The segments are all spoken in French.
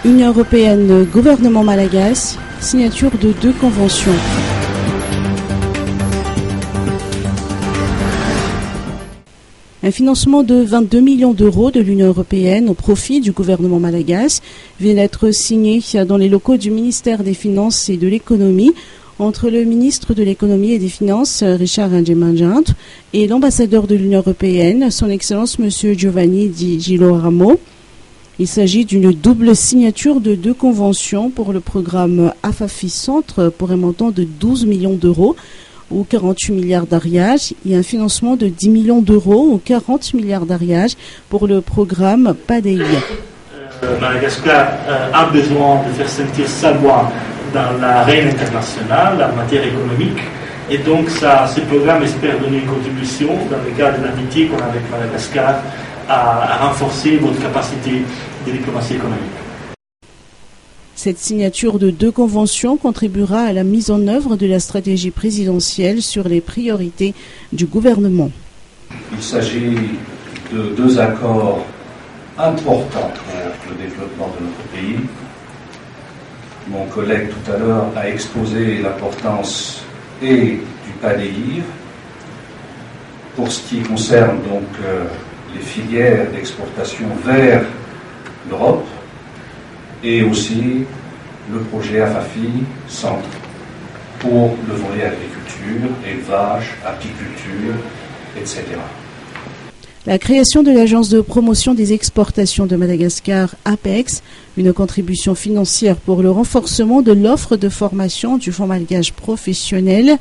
Union européenne, gouvernement malagasy, signature de 2 conventions. Un financement de 22 millions d'euros de l'Union européenne au profit du gouvernement malagasy vient d'être signé dans les locaux du ministère des Finances et de l'Économie entre le ministre de l'Économie et des Finances, Richard Hadjimanjant, et l'ambassadeur de l'Union européenne, son Excellence M. Giovanni Di Girolamo. Il s'agit d'une double signature de 2 conventions pour le programme AFAFI Centre pour un montant de 12 millions d'euros ou 48 milliards d'ariages et un financement de 10 millions d'euros ou 40 milliards d'ariages pour le programme PADEI. Madagascar a besoin de faire sentir sa voix dans l'arène internationale en matière économique et donc ce programme espère donner une contribution dans le cadre de l'amitié qu'on a avec Madagascar à renforcer votre capacité de diplomatie économique. Cette signature de 2 conventions contribuera à la mise en œuvre de la stratégie présidentielle sur les priorités du gouvernement. Il s'agit de 2 accords importants pour le développement de notre pays. Mon collègue tout à l'heure a exposé l'importance et du PADEI pour ce qui concerne donc les filières d'exportation vers l'Europe et aussi le projet AFAFI Centre pour le volet agriculture, élevage, apiculture, etc. La création de l'Agence de promotion des exportations de Madagascar, APEX, une contribution financière pour le renforcement de l'offre de formation du Fonds malgache professionnel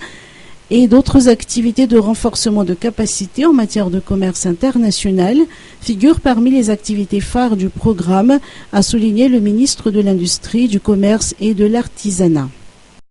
et d'autres activités de renforcement de capacité en matière de commerce international figurent parmi les activités phares du programme, a souligné le ministre de l'Industrie, du Commerce et de l'Artisanat.